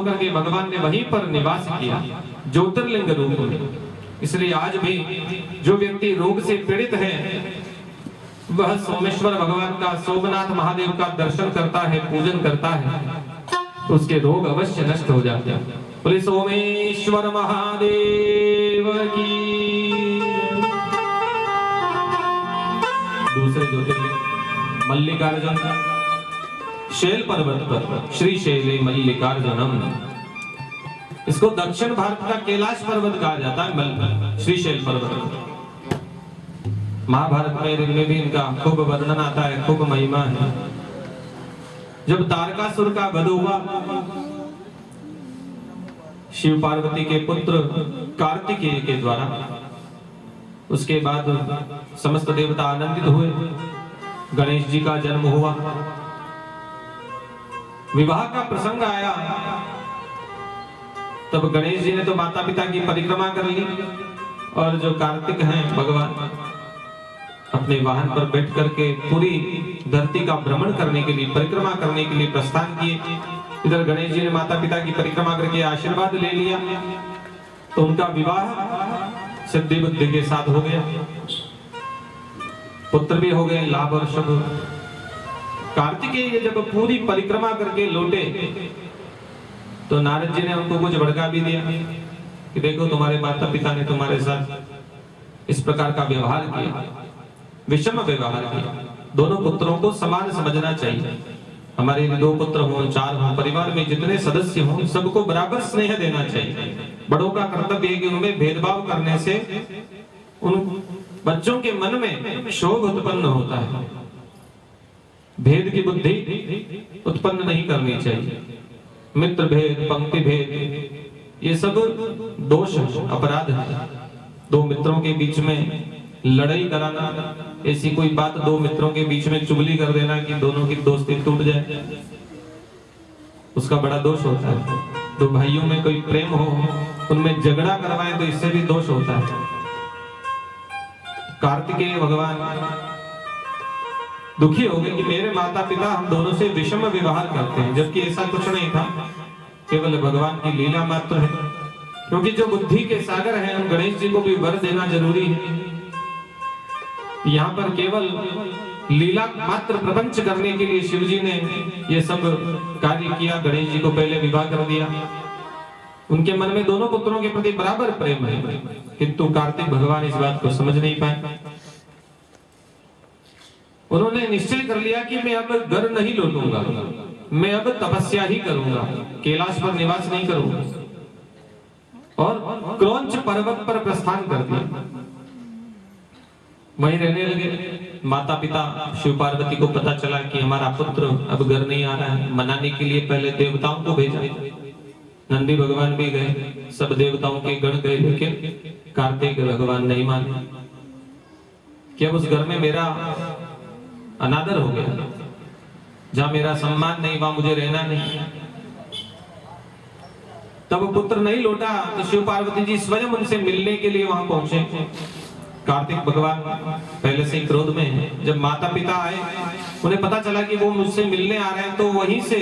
करके भगवान ने वहीं पर निवास किया ज्योतिर्लिंग रूप में। इसलिए आज भी जो व्यक्ति रोग से पीड़ित है वह सोमेश्वर भगवान का, सोमनाथ महादेव का दर्शन करता है, पूजन करता है, तो उसके रोग अवश्य नष्ट हो जाते हैं। बोले सोमेश्वर महादेव की। दूसरे ज्योतिर्लिंग मल्लिकार्जुन, शैल पर्वत पर श्री शैले मल्लिकार्जुनम। इसको दक्षिण भारत का कैलाश पर्वत कहा जाता है, श्री शैल पर्वत। महाभारत में भी इनका खूब वर्णन आता है, खूब महिमा है। जब तारकासुर का वध हुआ, शिव पार्वती के पुत्र कार्तिकेय के द्वारा, उसके बाद समस्त देवता आनंदित हुए, गणेश जी का जन्म हुआ, विवाह का प्रसंग आया। तब गणेश जी ने तो माता पिता की परिक्रमा कर ली, और जो कार्तिक हैं भगवान अपने वाहन पर बैठ करके पूरी धरती का भ्रमण करने के लिए, परिक्रमा करने के लिए प्रस्थान किए। इधर गणेश जी ने माता पिता की परिक्रमा करके आशीर्वाद ले लिया, तो उनका विवाह सिद्धि बुद्धि के साथ हो गया, पुत्र भी हो गए, लाभ और शुभ। कार्तिकेय जब पूरी परिक्रमा करके लौटे तो नारद जी ने उनको कुछ भड़का भी दिया कि देखो तुम्हारे माता पिता ने तुम्हारे साथ इस प्रकार का व्यवहार किया, विषम व्यवहार किया। दोनों पुत्रों को समान समझना चाहिए। हमारे 2 पुत्र हों, 4 हों, परिवार में जितने सदस्य हों, सबको बराबर स्नेह देना चाहिए। बड़ों का कर्तव्य है कि उनमें भेदभाव करने से उन बच्चों के मन में क्षोभ उत्पन्न होता है। भेद की बुद्धि उत्पन्न नहीं करनी चाहिए। मित्र भेद, पंक्ति भेद, ये सब दोष है, अपराध है। 2 मित्रों के बीच में लड़ाई कराना, ऐसी कोई बात 2 मित्रों के बीच में चुगली कर देना कि दोनों की दोस्ती टूट जाए, उसका बड़ा दोष होता है। 2 भाइयों में कोई प्रेम हो, उनमें झगड़ा करवाए तो इससे भी दोष होता है। कार्तिकेय भगवान दुखी हो गए कि मेरे माता पिता हम दोनों से विषम व्यवहार करते हैं, जबकि ऐसा कुछ नहीं था, केवल भगवान की लीला मात्र है। क्योंकि जो बुद्धि के सागर हैं, हम गणेश जी को भी वर देना जरूरी है। यहाँ पर केवल लीला मात्र प्रपंच करने के लिए शिव जी ने ये सब कार्य किया। गणेश जी को पहले विवाह कर दिया। उनके मन में दोनों पुत्रों के प्रति बराबर प्रेम है, किंतु कार्तिक भगवान इस बात को समझ नहीं पाए। उन्होंने निश्चय कर लिया कि मैं अब घर नहीं लौटूंगा, मैं अब तपस्या ही करूंगा, कैलाश पर निवास नहीं करूंगा, और क्रौंच पर्वत पर प्रस्थान कर दिया। वहीं रहने लगे। माता पिता शिव पार्वती को पता चला कि हमारा पुत्र अब घर नहीं आ रहा है। मनाने के लिए पहले देवताओं को भेजा, नंदी भगवान भी गए, सब देवताओं के गण गए, लेकिन कार्तिक भगवान नहीं माने कि अब उस घर में मेरा अनादर हो गया, जहां मेरा सम्मान नहीं, वहां मुझे रहना नहीं। तब पुत्र नहीं लौटा तो शिव पार्वती जी स्वयं उनसे मिलने के लिए वहां पहुंचे। कार्तिक भगवान पहले से ही क्रोध में है। जब माता पिता आए, उन्हें पता चला कि वो मुझसे मिलने आ रहे हैं, तो वहीं से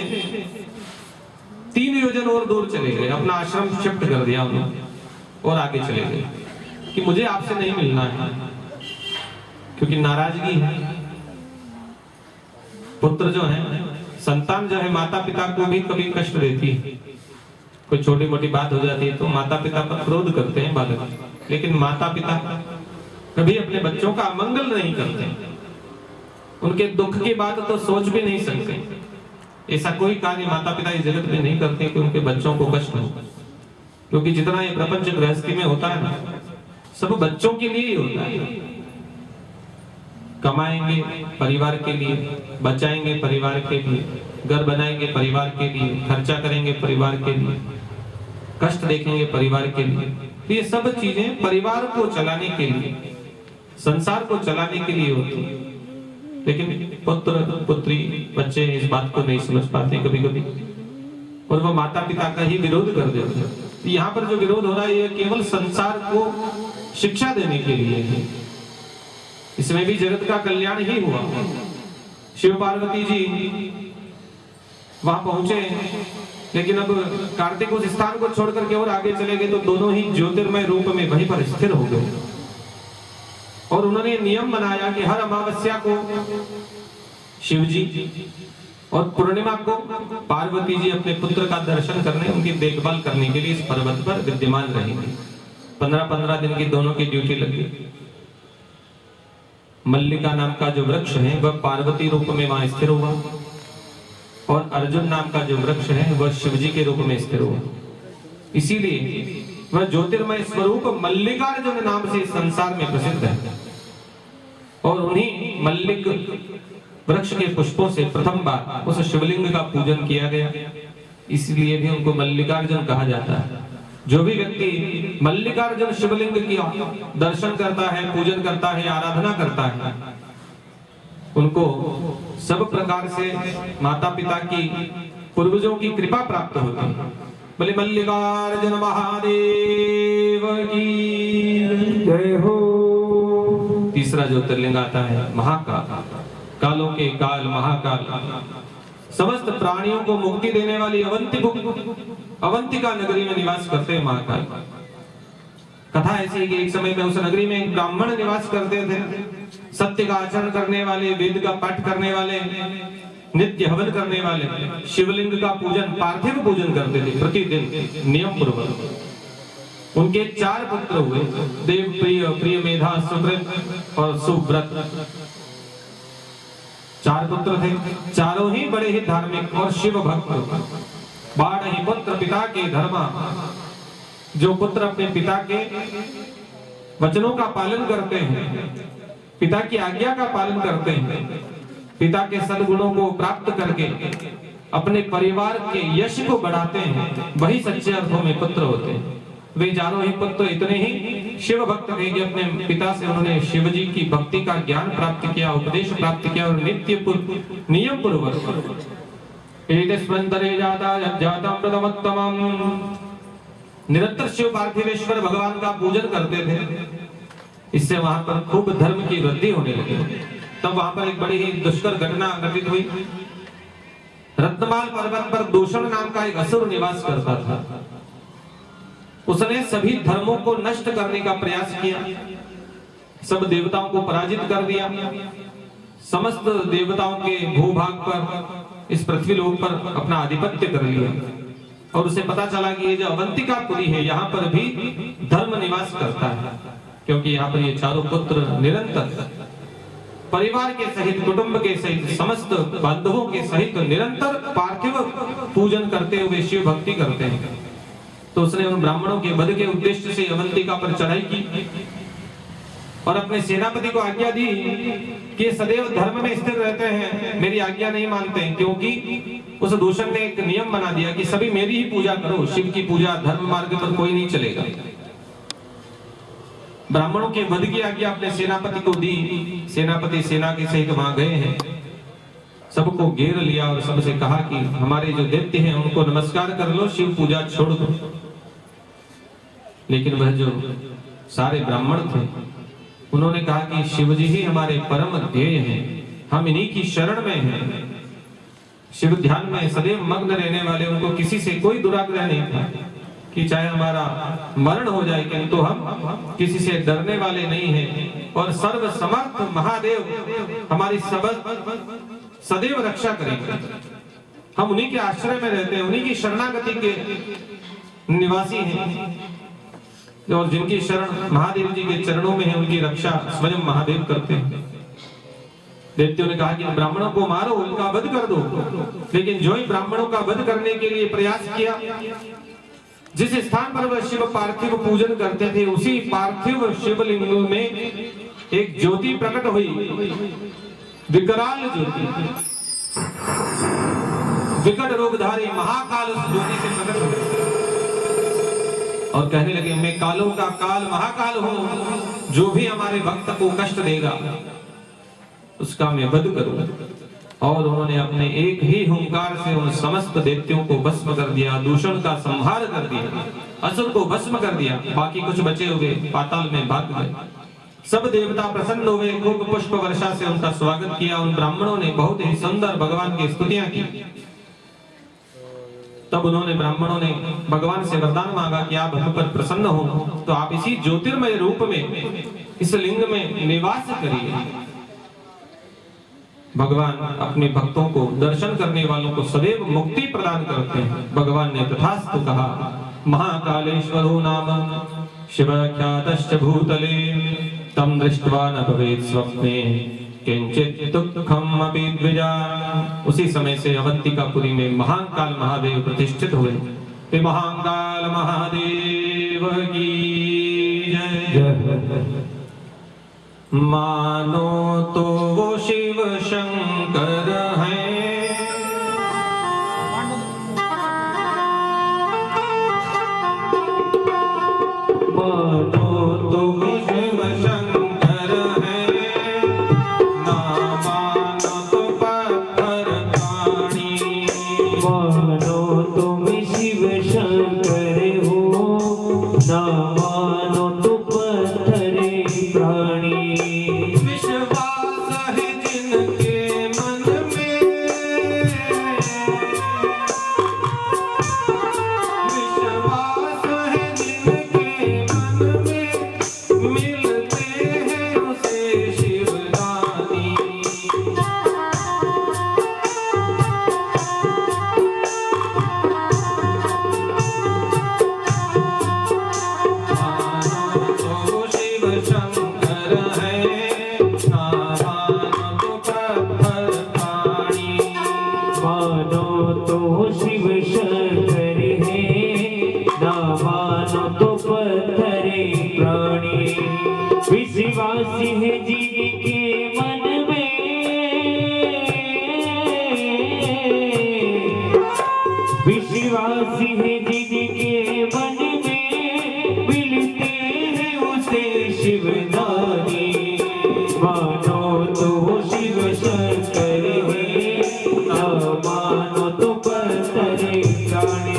3 योजन और दूर चले गए, अपना आश्रम शिफ्ट कर दिया उन्होंने और आगे चले गए कि मुझे आपसे नहीं मिलना है, क्योंकि नाराजगी है। पुत्र जो है, संतान जो है, माता पिता को भी कभी कष्ट देती है। कोई छोटी मोटी बात हो जाती है तो माता पिता पर क्रोध करते हैं बालक, लेकिन माता पिता कभी अपने बच्चों का मंगल नहीं करते, उनके दुख की बात तो सोच भी नहीं सकते। ऐसा कोई कार्य माता पिता इस जगत में नहीं करते कि उनके बच्चों को कष्ट हो, क्योंकि जितना ये प्रपंच गृहस्थी में होता है ना, सब बच्चों के लिए ही होता है। कमाएंगे परिवार के लिए, बचाएंगे परिवार के लिए, घर बनाएंगे परिवार के लिए, खर्चा करेंगे परिवार के लिए, कष्ट देखेंगे परिवार के लिए। तो ये सब चीजें परिवार को चलाने के लिए, संसार को चलाने के लिए होती है। लेकिन पुत्र पुत्री बच्चे इस बात को नहीं समझ पाते कभी कभी, और वो माता पिता का ही विरोध कर देते हैं। यहाँ पर जो विरोध हो रहा है, ये केवल संसार को शिक्षा देने के लिए है। इसमें भी जगत का कल्याण ही हुआ। शिव पार्वती जी वहां पहुंचे लेकिन अब कार्तिक उस स्थान को छोड़ करके और आगे चले गए तो दोनों ही ज्योतिर्मय रूप में वहीं पर स्थिर हो गए। और उन्होंने नियम बनाया कि हर अमावस्या को शिव जी और पूर्णिमा को पार्वती जी अपने पुत्र का दर्शन करने, उनकी देखभाल करने के लिए इस पर्वत पर विद्यमान रहेंगे। 15-15 दिन की दोनों की ड्यूटी लगी। मल्लिका नाम का जो वृक्ष है वह पार्वती रूप में वहां स्थिर हुआ और अर्जुन नाम का जो वृक्ष है वह शिवजी के रूप में स्थिर हुआ। इसीलिए वह ज्योतिर्मय स्वरूप मल्लिकार्जुन नाम से संसार में प्रसिद्ध है। और उन्हीं मल्लिक वृक्ष के पुष्पों से प्रथम बार उस शिवलिंग का पूजन किया गया, इसलिए भी उनको मल्लिकार्जुन कहा जाता है। जो भी व्यक्ति मल्लिकार्जुन शिवलिंग की दर्शन करता है, पूजन करता है, आराधना करता है, उनको सब प्रकार से माता पिता की, पूर्वजों की कृपा प्राप्त होती है। बोले मल्लिकार्जुन महादेव की जय हो। तीसरा ज्योतिर्लिंग आता है महाकाल। कालों के काल महाकाल, समस्त प्राणियों को मुक्ति देने वाली अवंतिका नगरी में निवास करते हैं महाकाल। कथा ऐसी है कि एक समय में उस नगरी में एक ब्राह्मण निवास करते थे, सत्य का आचरण करने वाले, वेद का पाठ करने वाले, नित्य हवन करने वाले, शिवलिंग का पूजन, पार्थिव पूजन करते थे प्रतिदिन नियम पूर्वक। उनके 4 पुत्र हुए, देवप्रिय, प्रियमेधा, सुव्रत और सुव्रत। 4 पुत्र थे, चारों ही बड़े ही धार्मिक और शिव भक्त। बाढ़ ही पुत्र पिता के धर्मा, जो पुत्र अपने पिता के वचनों का पालन करते हैं, पिता की आज्ञा का पालन करते हैं, पिता के सद्गुणों को प्राप्त करके अपने परिवार के यश को बढ़ाते हैं, वही सच्चे अर्थों में पुत्र होते हैं। वे चारों ही पुत्र इतने ही शिव भक्त थे कि अपने पिता से उन्होंने शिव जी की भक्ति का ज्ञान प्राप्त किया, उपदेश प्राप्त किया और नित्य नियम पूर्वक निरंतर शिव पार्थिवेश्वर भगवान का पूजन करते थे। इससे वहां पर खूब धर्म की वृद्धि होने लगी। तब वहां पर एक बड़ी ही दुष्कर घटना घटित हुई। रत्नमाल पर्वत पर दूषण नाम का एक असुर निवास करता था। उसने सभी धर्मों को नष्ट करने का प्रयास किया, सब देवताओं को पराजित कर दिया, समस्त देवताओं के भूभाग पर, इस पृथ्वी लोक पर अपना आधिपत्य कर लिया। और उसे पता चला कि ये जो अवंतिकापुरी है, यहाँ पर भी धर्म निवास करता है, क्योंकि यहाँ पर ये चारों पुत्र निरंतर परिवार के सहित, कुटुंब के सहित, समस्त बांधवों के सहित निरंतर पार्थिव पूजन करते हुए शिव भक्ति करते हैं। तो उसने उन ब्राह्मणों के वध के उद्देश्य से अवंतिका पर चढ़ाई की और अपने सेनापति को आज्ञा दी कि सदैव धर्म में स्थिर रहते हैं, मेरी आज्ञा नहीं मानते, क्योंकि उस दूषण ने एक नियम बना दिया कि सभी मेरी ही पूजा करो, शिव की पूजा धर्म मार्ग पर कोई नहीं चलेगा। ब्राह्मणों के वध की आज्ञा अपने सेनापति को दी। सेनापति सेना के सहित वहां गए हैं, सबको घेर लिया और सबसे कहा कि हमारे जो दैत्य हैं उनको नमस्कार कर लो, शिव पूजा छोड़ दो। लेकिन वह जो सारे ब्राह्मण थे उन्होंने कहा कि शिवजी ही हमारे परम ध्येय हैं, हम इन्हीं की शरण में हैं। शिव ध्यान में सदैव मग्न रहने वाले, उनको किसी से कोई दुराग्रह नहीं था कि चाहे हमारा मरण हो जाए, किंतु हम किसी से डरने वाले नहीं हैं और सर्व समर्थ महादेव हमारी सदैव रक्षा करेंगे। हम उन्हीं के आश्रय में रहते हैं, उन्हीं की शरणागति के निवासी हैं और जिनकी शरण महादेव जी के चरणों में है, उनकी रक्षा स्वयं महादेव करते हैं। दैत्यों ने कहा कि ब्राह्मणों को मारो, उनका वध कर दो। लेकिन जो ही ब्राह्मणों का वध करने के लिए प्रयास किया, जिस स्थान पर वह शिव पार्थिव पूजन करते थे, उसी पार्थिव शिवलिंग में एक ज्योति प्रकट हुई, विकराल ज्योति, विकट रोगधारी महाकाल उस ज्योति से प्रकट हुए और कहने लगे, मैं कालों का काल महाकाल हूं, जो भी हमारे भक्त को कष्ट देगा उसका मैं वध करूंगा। और उन्होंने अपने एक ही हुंकार से उन समस्त दैत्यों को भस्म कर दिया, दूषण का संहार कर दिया, असुर को भस्म कर दिया। बाकी कुछ बचे हुए पाताल में भाग गए। सब देवता प्रसन्न हुए, खूब पुष्प वर्षा से उनका स्वागत किया। उन ब्राह्मणों ने बहुत ही सुंदर भगवान की स्तुतियां की। तब उन्होंने ब्राह्मणों ने भगवान से वरदान मांगा कि आप हम पर प्रसन्न हो तो आप इसी ज्योतिर्मय रूप में इस लिंग में निवास करिए। भगवान अपने भक्तों को, दर्शन करने वालों को सदैव मुक्ति प्रदान करते हैं। भगवान ने तथास्तु कहा। महाकालेश्वरो नाम शिवाख्यातश्च भूतले तम दृष्ट्वा न भवेत् स्वप्ने किंचित दुःखम अपि द्विजा। उसी समय से अवंतिकापुरी में महाकाल महादेव प्रतिष्ठित हुए। ते महाकाल महादेव की जय। मानो तो वो शिव शंकर हैं, मानो तो वो शिव शंकर हैं, ना मानो तो पत्थर काणी। मानो तुम शिव शंकर हो, ना मानो तो पत्थर प्राणी। विश्वासी है जीव के मन में, विश्वासी है जीव के मन में, मिलते हैं उसे शिवदानी। मानो तो शिव शंकर है, ना मानो तो पत्थर प्राणी।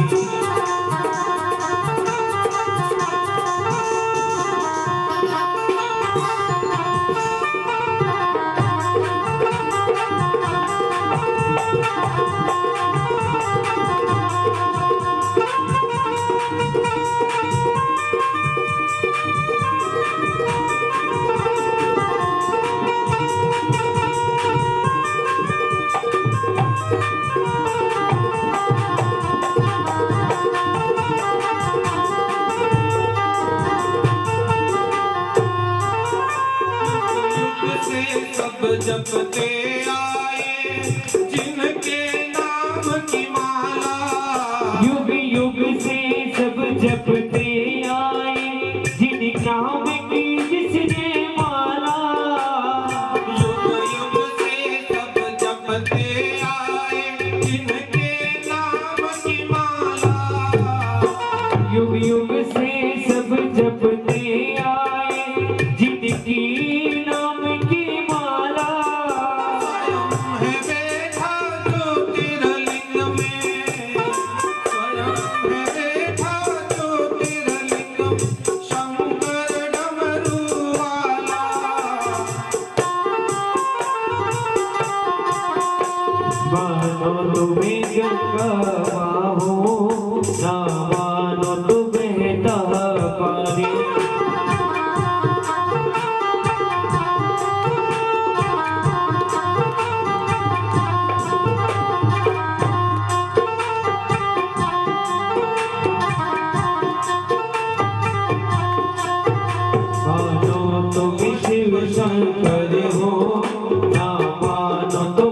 सब जपते आए जिनके नाम की माला, युग युग से सब जपते आए जिन नाम की जिसने माला। युग युग से सब जपते आए जिनके नाम की माला, युग युग से सब जपते आए जिनकी मानो तुम्हें गंगा हो, ना मानो तो बहता पानी। मानो तुम शिव शंकर हो, ना मानो तो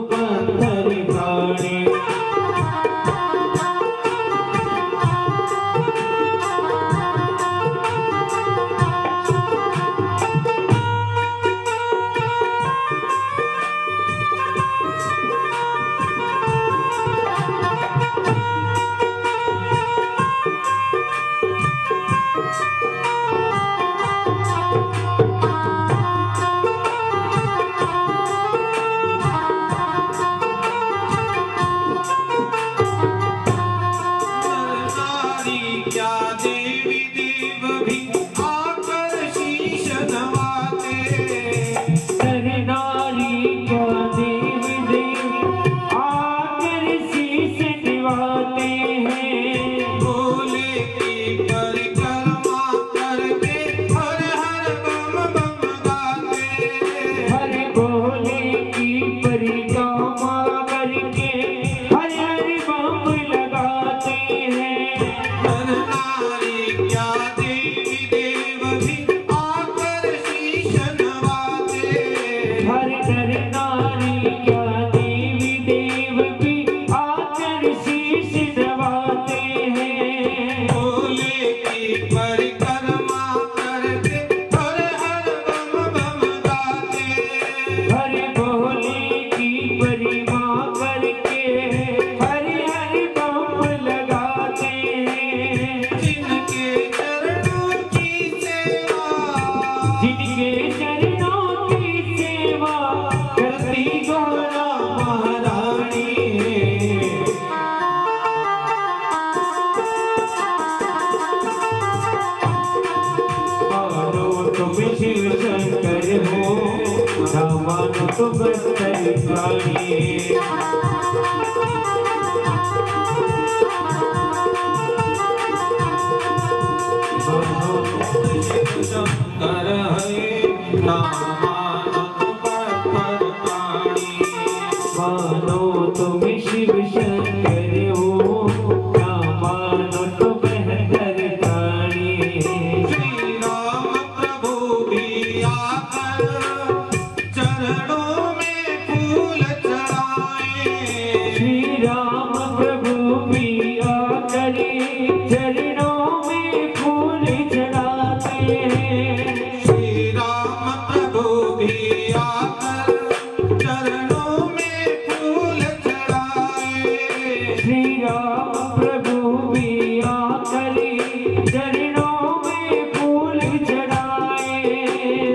आकर शीश निभाते हैं। शिव शंकर हो, ना मानो तो बंदर प्राणी। शंकर है ना मानो तो बंदर प्राणी। मानो तुम शिव शंकर हो, ना मानो तो बंदर प्राणी। श्री राम प्रभु भी आकर चरणों में फूल चढ़ाए। श्री राम प्रभु भी आकर चरणों में फूल चढ़ाते हैं। श्री राम प्रभु भी आकर चरणों में फूल चढ़ाए। श्री राम प्रभु भी आकर चरणों में फूल चढ़ाए।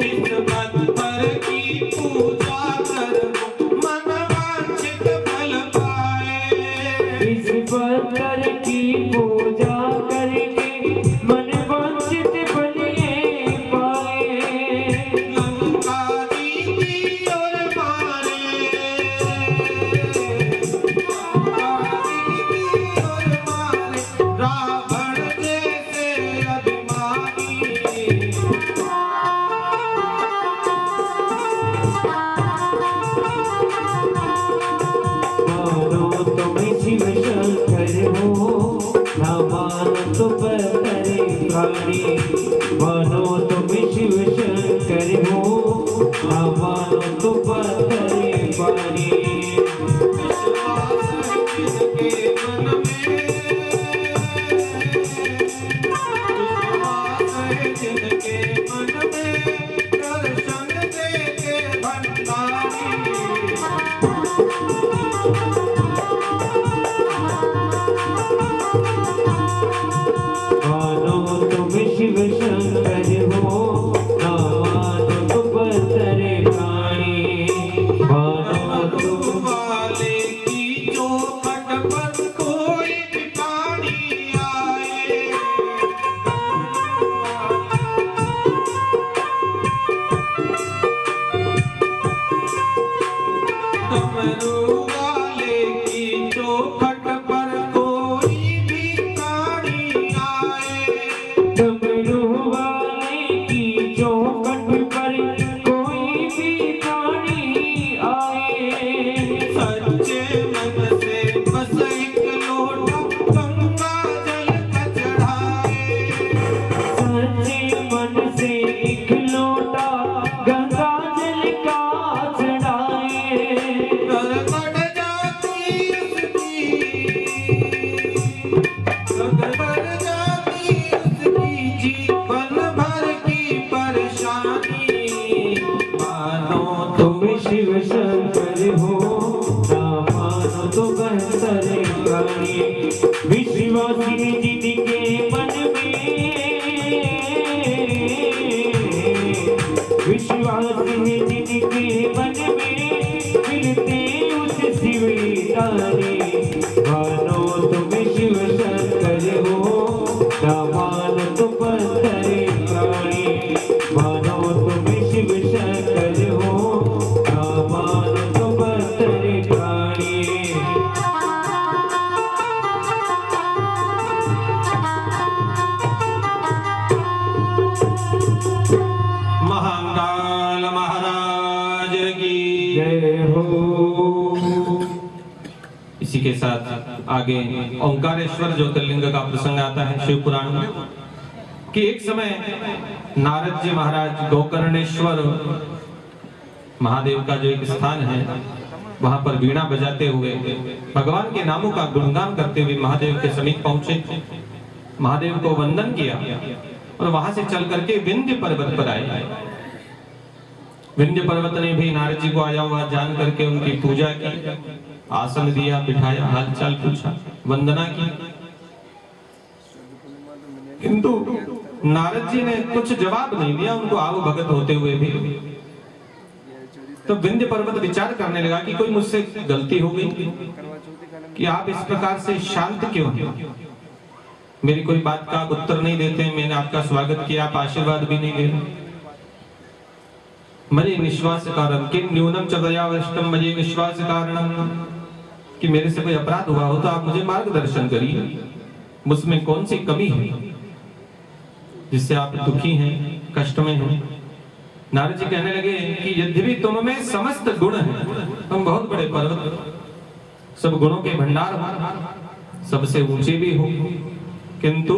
इस पत्थर की पूजा कर मन वांछित फल पाए। इस पत्थर की पूजा करके मन वांछित फल ये पाए। लंकादी की ओर मारे, लंकादी की ओर मारे, रावण जैसे अभिमानी। मानो तुम शिव शंकर हो, ना मानो तो बंदर प्राणी। मानो तुम शिव शंकर हो, ना मानो तो बंदर प्राणी। विश्वास है जिनके मन में, विश्वास है जिनके मन में, दर्शन देके भंडारी। मानो तुम शिव शंकर हो, ना मानो तो बंदर प्राणी। मानो तुम वाले की चौखट पर कोई भी प्राणी आए। डमरू वाले की चौखट पर कोई भी प्राणी आए। डमरू वाले की चौखट पर कोई भी प्राणी आए। सच्चे मन से बस एक लोटा गंगा जल का चढ़ाए। सच्चे मन से एक लोटा गंगा जल का चढ़ाए। गड़बड़ जाती उसकी, गड़बड़ जाती उसकी जीवन भर की परेशानी। मानो तुम शिव शंकर हो, ना मानो तो बंदर प्राणी। विश्वासी जिनके मन में, विश्वासी जिनके मन में, मिलते उस शिव तारे। मानो तुम शिव शंकर हो, ना मानो तो बंदर प्राणी। मानो तुम शिव शंकर हो, ना मानो तो बंदर प्राणी। महाकाल महाराज की जय हो। इसी के साथ आगे ओंकारेश्वर ज्योतिर्लिंग का प्रसंग आता है शिव पुराण में कि एक समय नारद जी महाराज गोकर्णेश्वर महादेव का जो एक स्थान है वहां पर वीणा बजाते हुए भगवान के नामों का गुणगान करते हुए महादेव के समीप पहुंचे, महादेव को वंदन किया और वहां से चल करके विंध्य पर्वत पर आए। विंध्य पर्वत ने भी नारद जी को आया हुआ जान करके उनकी पूजा की, आसन दिया, बिठाया, हालचाल पूछा, वंदना की। किंतु नारद जी ने कुछ जवाब नहीं दिया उनको आव भगत होते हुए भी। तो विंध्य पर्वत विचार करने लगा कि कोई मुझसे गलती हो गई कि आप इस प्रकार से शांत क्यों हैं, मेरी कोई बात का आप उत्तर नहीं देते, मैंने आपका स्वागत किया, आप आशीर्वाद भी नहीं दे रहे। मजे निश्वास कारण कि न्यूनम च दयावष्टम मजे निश्वास कारणम, कि मेरे से कोई अपराध हुआ हो तो आप मुझे मार्गदर्शन करिए, मुझमें कौन सी कमी है जिससे आप दुखी हैं, कष्ट में हैं। नारद जी कहने लगे कि यद्यपि तुम में समस्त गुण हैं, तुम बहुत बड़े पर्वत, सब गुणों के भंडार हो, सबसे ऊंचे भी हो, किंतु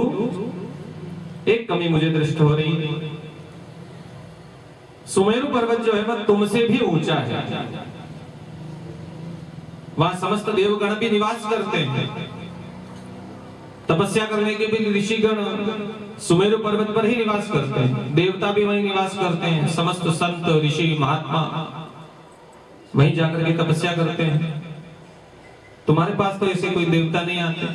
एक कमी मुझे दृष्ट हो रही है। सुमेरु पर्वत जो है वह तुमसे भी ऊंचा है, वहां समस्त देवगण भी निवास करते हैं, तपस्या करने के भी ऋषिगण सुमेरु पर्वत पर ही निवास करते हैं, देवता भी वहीं निवास करते हैं, समस्त संत ऋषि महात्मा वहीं जाकर के तपस्या करते हैं। तुम्हारे पास तो ऐसे कोई देवता नहीं आते,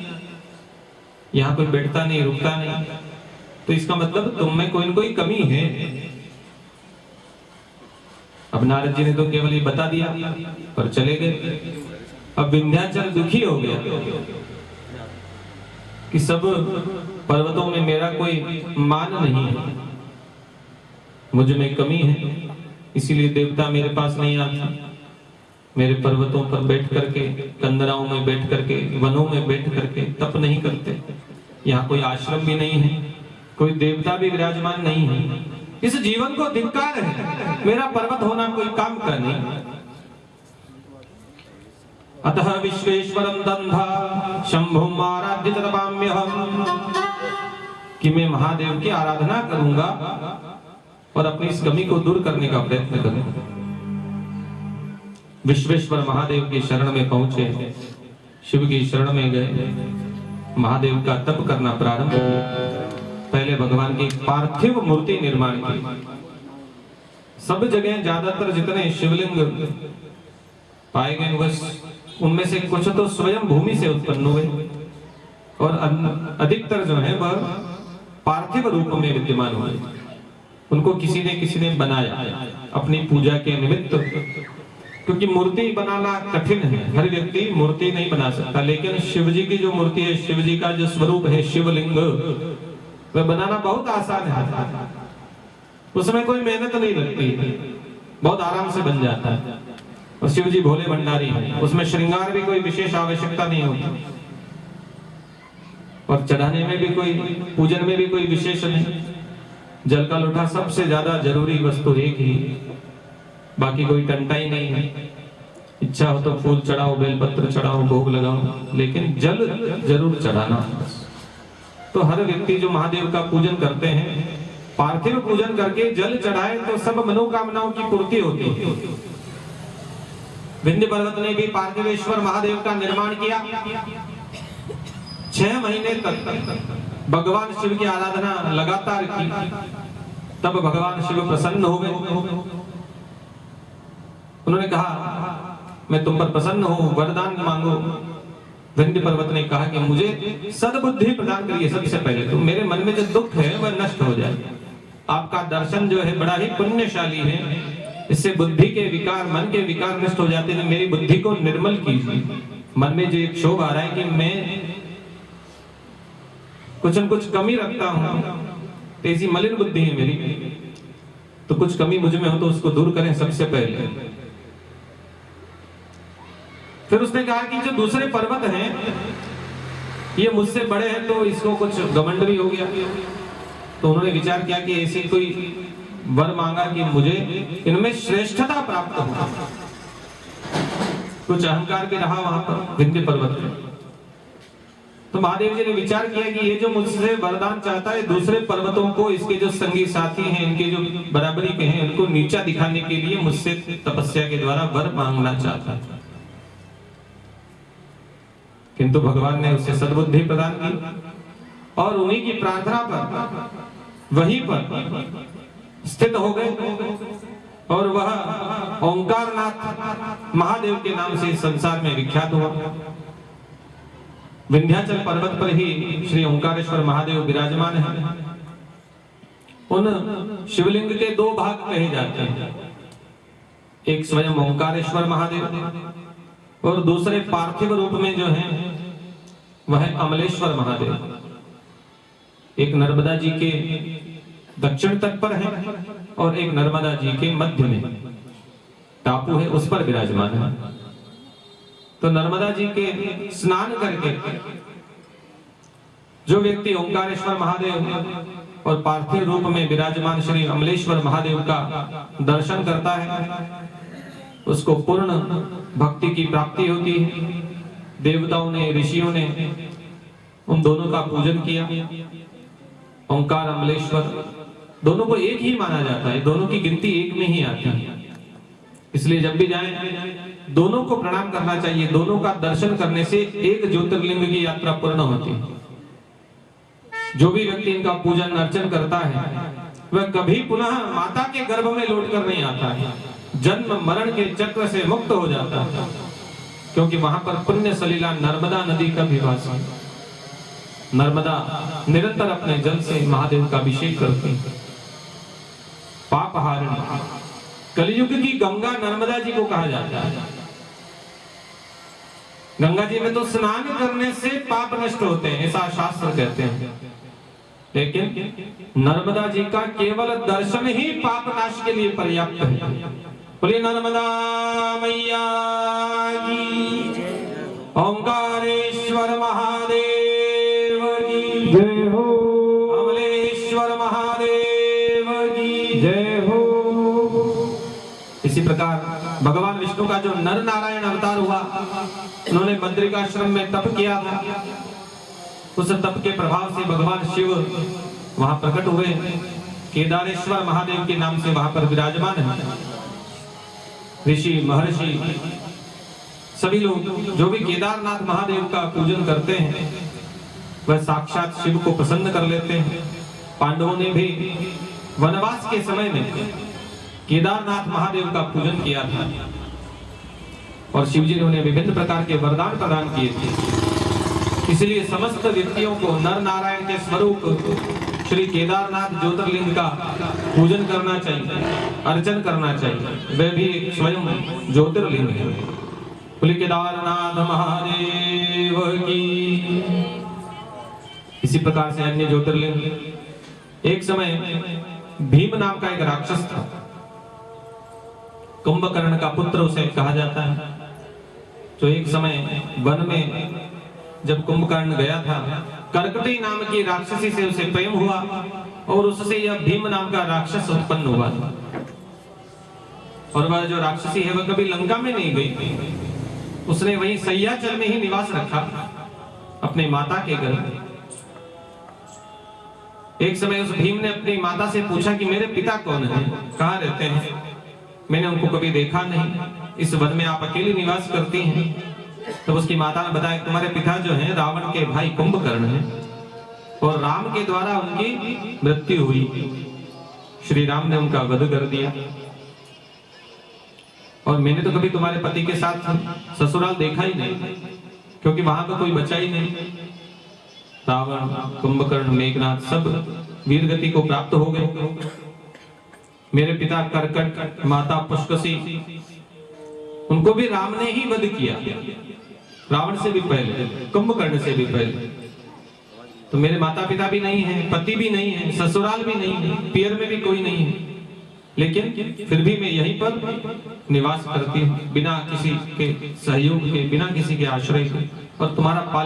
यहाँ कोई बैठता नहीं, रुकता नहीं, तो इसका मतलब तुम में कोई न कोई कमी है। अब नारद जी ने तो केवल ये बता दिया पर चले गए। अब विंध्याचल दुखी हो गया कि सब पर्वतों में मेरा कोई मान नहीं है, मुझ में कमी है, इसीलिए देवता मेरे पास नहीं आते। मेरे पर्वतों पर बैठ करके, कंदराओं में बैठ करके, वनों में बैठ करके तप नहीं करते, यहाँ कोई आश्रम भी नहीं है, कोई देवता भी विराजमान नहीं है। इस जीवन को धिक्कार है, मेरा पर्वत होना कोई काम का नहीं। अतः विश्वेश्वरम दंधा शंभुम आराध्य तपाम्यहम्, कि मैं महादेव की आराधना करूंगा और अपनी इस कमी को दूर करने का प्रयत्न करूंगा। विश्वेश्वर महादेव की शरण में पहुंचे, शिव की शरण में गए, महादेव का तप करना प्रारंभ किया। पहले भगवान की पार्थिव मूर्ति निर्माण की। सब जगह ज्यादातर जितने शिवलिंग पाए गए बस उनमें से कुछ तो स्वयं भूमि से उत्पन्न हुए और अधिकतर जो है वह पार्थिव रूप में विद्यमान हुए। उनको किसी ने बनाया अपनी पूजा के निमित्त, क्योंकि मूर्ति बनाना कठिन है, हर व्यक्ति मूर्ति नहीं बना सकता। लेकिन शिव जी की जो मूर्ति है, शिव जी का जो स्वरूप है शिवलिंग, वह बनाना बहुत आसान है, उसमें कोई मेहनत नहीं लगती, बहुत आराम से बन जाता है। और शिव जी भोले भंडारी है, उसमें श्रृंगार भी कोई विशेष आवश्यकता नहीं होती, और चढ़ाने में भी कोई, पूजन में भी कोई विशेष नहीं। जल का लोटा सबसे ज्यादा जरूरी वस्तु एक ही, बाकी कोई टंटा ही नहीं है। इच्छा हो तो फूल चढ़ाओ, बेलपत्र चढ़ाओ, भोग लगाओ, लेकिन जल जरूर चढ़ाना। तो हर व्यक्ति जो महादेव का पूजन करते हैं, पार्थिव पूजन करके जल चढ़ाए तो सब मनोकामनाओं की पूर्ति होती है। विंध्य पर्वत ने भी पार्थिवेश्वर महादेव का निर्माण किया। 6 महीने तक भगवान शिव की आराधना लगातार की, तब भगवान शिव प्रसन्न हो गए। उन्होंने कहा मैं तुम पर प्रसन्न हूं, वरदान मांगो। विंध्य पर्वत ने कहा कि मुझे सद्बुद्धि प्रदान करिए, सबसे पहले तो मेरे मन में जो दुख है वह नष्ट हो जाए। आपका दर्शन जो है बड़ा ही पुण्यशाली है, इससे बुद्धि के विकार, मन के विकार नष्ट हो जाते हैं। मेरी बुद्धि को निर्मल कीजिए। मन में जो एक क्षोभ आ रहा है कि मैं कुछ न कुछ कमी रखता हूं, तो ऐसी मलिन बुद्धि है मेरी, तो कुछ कमी मुझ में हो तो उसको दूर करें सबसे पहले। फिर उसने कहा कि जो दूसरे पर्वत हैं ये मुझसे बड़े हैं, तो इसको कुछ घमंड भी हो गया। तो उन्होंने विचार किया कि ऐसी कोई वर मांगा कि मुझे इनमें श्रेष्ठता प्राप्त हो। कुछ अहंकार भी रहा वहां पर विंध्य पर्वत में। तो महादेव जी ने विचार किया कि ये जो मुझसे वरदान चाहता है, दूसरे पर्वतों को, इसके जो संगी साथी हैं, इनके जो बराबरी के हैं, उनको नीचा दिखाने के लिए मुझसे तपस्या के द्वारा वर मांगना चाहता है। किंतु भगवान ने उसे सद्बुद्धि प्रदान की और उन्हीं की प्रार्थना पर वहीं पर स्थित हो गए, और वह ओंकारनाथ महादेव के नाम से संसार में विख्यात हुआ। विंध्याचल पर्वत पर ही श्री ओंकारेश्वर महादेव विराजमान है। उन शिवलिंग के 2 भाग कहे जाते हैं, एक स्वयं ओंकारेश्वर महादेव और दूसरे पार्थिव रूप में जो है वह है अमलेश्वर महादेव। एक नर्मदा जी के दक्षिण तट पर है और एक नर्मदा जी के मध्य में टापू है, उस पर विराजमान है। तो नर्मदा जी के स्नान करके जो व्यक्ति ओंकारेश्वर महादेव और पार्थिव रूप में विराजमान श्री अमलेश्वर महादेव का दर्शन करता है, उसको पूर्ण भक्ति की प्राप्ति होती है। देवताओं ने, ऋषियों ने उन दोनों का पूजन किया। ओंकार, अमलेश्वर दोनों को एक ही माना जाता है, दोनों की गिनती एक में ही आती है। इसलिए जब भी जाएं दोनों को प्रणाम करना चाहिए। दोनों का दर्शन करने से एक ज्योतिर्लिंग की यात्रा पूर्ण होती है। जो भी व्यक्ति इनका पूजन अर्चन करता है वह कभी पुनः माता के गर्भ में लौट कर नहीं आता है, जन्म मरण के चक्र से मुक्त हो जाता है, क्योंकि वहां पर पुण्य सलीला नर्मदा नदी का भी वास है। नर्मदा निरंतर अपने जल से महादेव का अभिषेक करती है। पाप हारिणी, कलयुग की गंगा नर्मदा जी को कहा जाता है। गंगा जी में तो स्नान करने से पाप नष्ट होते हैं, ऐसा शास्त्र कहते हैं, लेकिन नर्मदा जी का केवल दर्शन ही पाप नाश के लिए पर्याप्त है। बोलिए नर्मदा मैया की, ओंकारेश्वर महादेव की जय हो, अमलेश्वर महादेव की जय हो। इसी प्रकार भगवान विष्णु का जो नर नारायण अवतार हुआ, उन्होंने बद्रिकाश्रम में तप किया था। उस तप के प्रभाव से भगवान शिव वहां प्रकट हुए। केदारेश्वर महादेव के नाम से वहां पर विराजमान है। ऋषि, महर्षि सभी लोग जो भी केदारनाथ महादेव का पूजन करते हैं वह साक्षात शिव को प्रसन्न कर लेते हैं। पांडवों ने भी वनवास के समय में केदारनाथ महादेव का पूजन किया था और शिव जी ने उन्हें विभिन्न प्रकार के वरदान प्रदान किए थे। इसलिए समस्त व्यक्तियों को नर नारायण के स्वरूप श्री केदारनाथ ज्योतिर्लिंग का पूजन करना चाहिए, अर्चन करना चाहिए। वह भी स्वयं ज्योतिर्लिंग है। बोले केदारनाथ महादेव की। इसी प्रकार से अन्य ज्योतिर्लिंग। एक समय भीम नाम का एक राक्षस था, कुंभकर्ण का पुत्र उसे कहा जाता है। तो एक समय वन में जब कुंभकर्ण गया था, कर्कटी नाम की राक्षसी से उसे प्रेम हुआ और उससे यह भीम नाम का राक्षस उत्पन्न हुआ। और वह जो राक्षसी है वह कभी लंका में नहीं गई, उसने वहीं सह्याचल में ही निवास रखा अपने माता के घर में। एक समय उस भीम ने अपनी माता से पूछा कि मेरे पिता कौन है, कहाँ रहते हैं, मैंने उनको कभी देखा नहीं, इस वन में आप अकेली निवास करती हैं। तब उसकी माता ने बताया तुम्हारे पिता जो हैं रावण के भाई कुंभकर्ण हैं और राम के द्वारा उनकी मृत्यु हुई। श्री राम ने उनका वध कर दिया और मैंने तो कभी तुम्हारे पति के साथ ससुराल देखा ही नहीं, क्योंकि वहां तो कोई बचा ही नहीं। रावण, कुंभकर्ण, मेघनाथ सब वीरगति को प्राप्त हो गए। मेरे पिता कर्कट, माता पुष्कसी, उनको भी राम ने ही वध किया, रावण से भी पहले, कुंभकर्ण से भी पहले। तो मेरे माता पिता भी नहीं है, पति भी नहीं है, ससुराल भी नहीं है, पियर में भी कोई नहीं है, लेकिन फिर भी मैं यहीं पर निवास करती हूँ बिना किसी के सहयोग के, बिना किसी के आश्रय के। और तुम्हारा